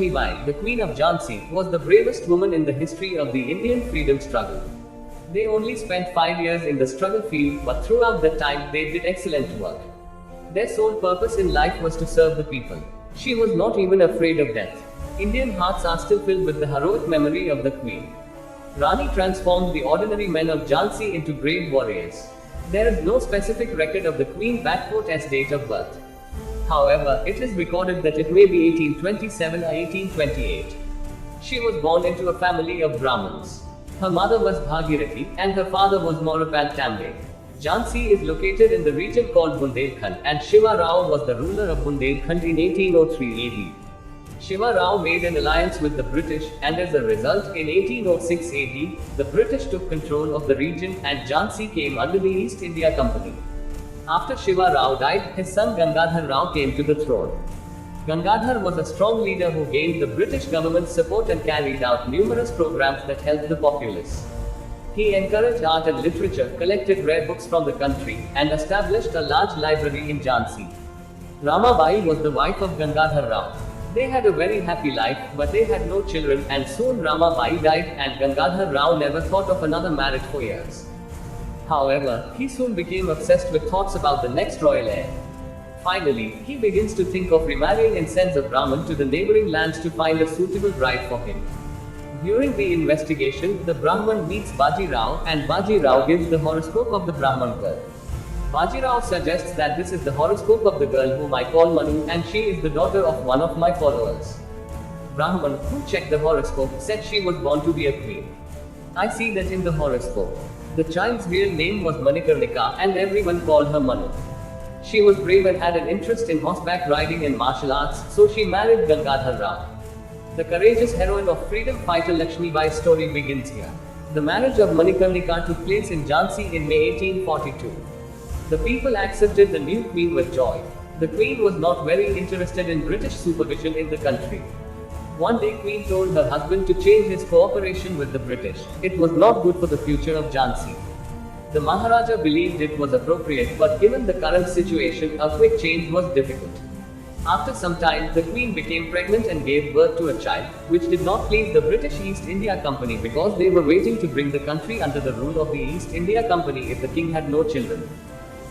Lakshmibai, the Queen of Jhansi, was the bravest woman in the history of the Indian freedom struggle. They only spent 5 years in the struggle field, but throughout that time they did excellent work. Their sole purpose in life was to serve the people. She was not even afraid of death. Indian hearts are still filled with the heroic memory of the Queen. Rani transformed the ordinary men of Jhansi into brave warriors. There is no specific record of the Queen as date of birth. However, it is recorded that it may be 1827 or 1828. She was born into a family of Brahmins. Her mother was Bhagirathi, and her father was Morapad Tambe. Jhansi is located in the region called Bundelkhand, and Shiva Rao was the ruler of Bundelkhand in 1803 AD. Shiva Rao made an alliance with the British, and as a result, in 1806 AD, the British took control of the region and Jhansi came under the East India Company. After Shiva Rao died, his son Gangadhar Rao came to the throne. Gangadhar was a strong leader who gained the British government's support and carried out numerous programs that helped the populace. He encouraged art and literature, collected rare books from the country, and established a large library in Jhansi. Ramabai was the wife of Gangadhar Rao. They had a very happy life, but they had no children, and soon Ramabai died, and Gangadhar Rao never thought of another marriage for years. However, he soon became obsessed with thoughts about the next royal heir. Finally, he begins to think of remarrying and sends a Brahmin to the neighboring lands to find a suitable bride for him. During the investigation, the Brahman meets Baji Rao, and Baji Rao gives the horoscope of the Brahman girl. Baji Rao suggests that this is the horoscope of the girl whom I call Manu, and she is the daughter of one of my followers. Brahman, who checked the horoscope, said she was born to be a queen. I see that in the horoscope. The child's real name was Manikarnika, and everyone called her Manu. She was brave and had an interest in horseback riding and martial arts, so she married Gangadhar Rao. The courageous heroine of freedom fighter Lakshmibai's story begins here. The marriage of Manikarnika took place in Jhansi in May 1842. The people accepted the new queen with joy. The queen was not very interested in British supervision in the country. One day Queen told her husband to change his cooperation with the British. It was not good for the future of Jhansi. The Maharaja believed it was appropriate, but given the current situation, a quick change was difficult. After some time, the Queen became pregnant and gave birth to a child, which did not please the British East India Company because they were waiting to bring the country under the rule of the East India Company if the king had no children.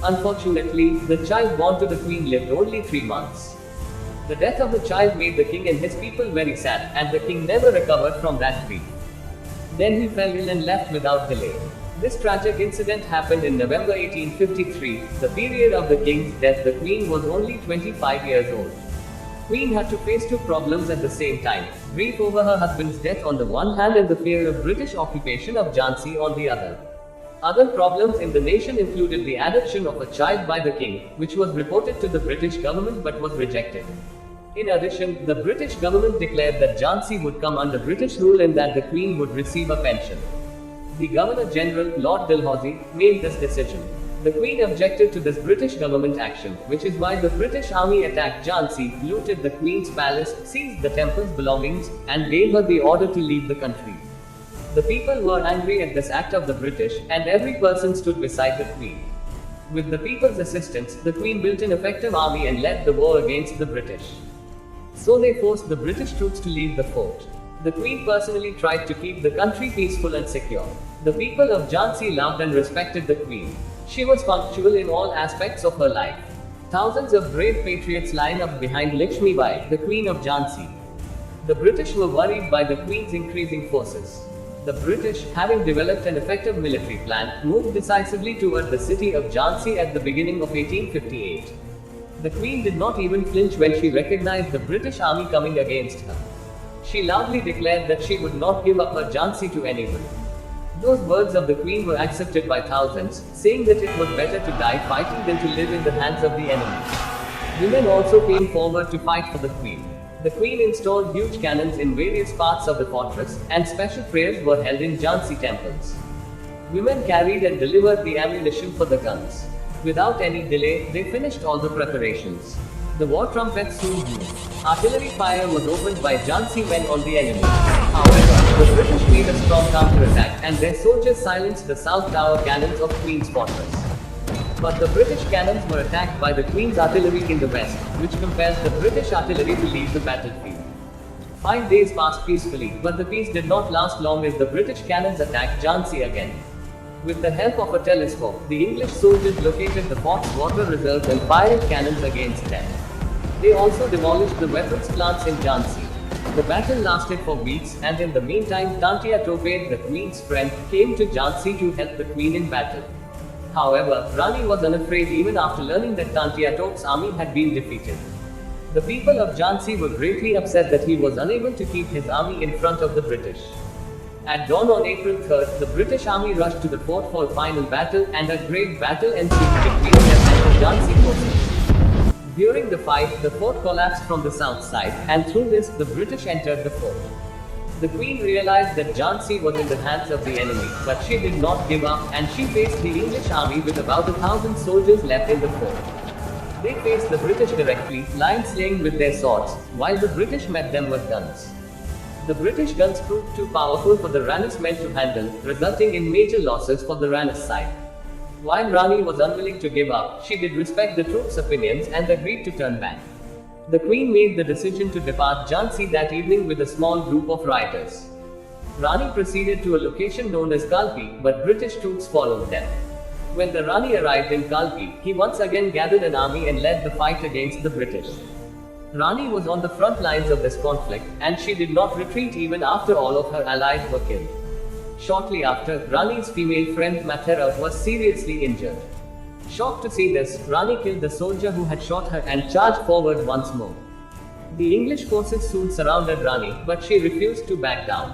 Unfortunately, the child born to the Queen lived only 3 months. The death of the child made the king and his people very sad, and the king never recovered from that grief. Then he fell ill and left without delay. This tragic incident happened in November 1853, the period of the king's death. The queen was only 25 years old. Queen had to face two problems at the same time: grief over her husband's death on the one hand and the fear of British occupation of Jhansi on the other. Other problems in the nation included the adoption of a child by the king, which was reported to the British government but was rejected. In addition, the British government declared that Jhansi would come under British rule and that the Queen would receive a pension. The Governor-General, Lord Dalhousie, made this decision. The Queen objected to this British government action, which is why the British army attacked Jhansi, looted the Queen's palace, seized the temple's belongings, and gave her the order to leave the country. The people were angry at this act of the British, and every person stood beside the Queen. With the people's assistance, the Queen built an effective army and led the war against the British. So they forced the British troops to leave the fort. The Queen personally tried to keep the country peaceful and secure. The people of Jhansi loved and respected the Queen. She was punctual in all aspects of her life. Thousands of brave patriots lined up behind Lakshmibai, the Queen of Jhansi. The British were worried by the Queen's increasing forces. The British, having developed an effective military plan, moved decisively toward the city of Jhansi at the beginning of 1858. The Queen did not even flinch when she recognized the British army coming against her. She loudly declared that she would not give up her Jhansi to anyone. Those words of the Queen were accepted by thousands, saying that it was better to die fighting than to live in the hands of the enemy. Women also came forward to fight for the Queen. The Queen installed huge cannons in various parts of the fortress, and special prayers were held in Jhansi temples. Women carried and delivered the ammunition for the guns. Without any delay, they finished all the preparations. The war trumpets soon blew. Artillery fire was opened by Jhansi men on the enemy. However, the British made a strong counterattack, and their soldiers silenced the South Tower cannons of Queen's fortress. But the British cannons were attacked by the Queen's artillery in the west, which compelled the British artillery to leave the battlefield. 5 days passed peacefully, but the peace did not last long as the British cannons attacked Jhansi again. With the help of a telescope, the English soldiers located the fort's water reserves and fired cannons against them. They also demolished the weapons plants in Jhansi. The battle lasted for weeks, and in the meantime, Tantia Tope, the Queen's friend, came to Jhansi to help the Queen in battle. However, Rani was unafraid even after learning that Tantia Tope's army had been defeated. The people of Jhansi were greatly upset that he was unable to keep his army in front of the British. At dawn on April 3rd, the British army rushed to the fort for a final battle, and a great battle ensued between them and the Jhansi forces. During the fight, the fort collapsed from the south side, and through this, the British entered the fort. The Queen realized that Jhansi was in the hands of the enemy, but she did not give up, and she faced the English army with about 1,000 soldiers left in the fort. They faced the British directly, lying slaying with their swords, while the British met them with guns. The British guns proved too powerful for the Rani's men to handle, resulting in major losses for the Rani's side. While Rani was unwilling to give up, she did respect the troops' opinions and agreed to turn back. The Queen made the decision to depart Jhansi that evening with a small group of rioters. Rani proceeded to a location known as Kalpi, but British troops followed them. When the Rani arrived in Kalpi, he once again gathered an army and led the fight against the British. Rani was on the front lines of this conflict, and she did not retreat even after all of her allies were killed. Shortly after, Rani's female friend Mathera was seriously injured. Shocked to see this, Rani killed the soldier who had shot her and charged forward once more. The English forces soon surrounded Rani, but she refused to back down.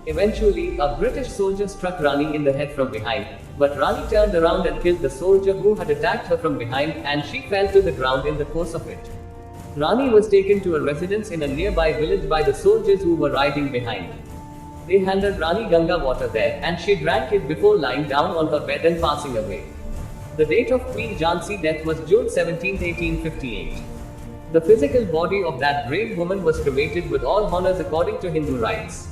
Eventually, a British soldier struck Rani in the head from behind, but Rani turned around and killed the soldier who had attacked her from behind, and she fell to the ground in the course of it. Rani was taken to a residence in a nearby village by the soldiers who were riding behind. They handed Rani Ganga water there, and she drank it before lying down on her bed and passing away. The date of Queen Jhansi's death was June 17, 1858. The physical body of that brave woman was cremated with all honors according to Hindu rites.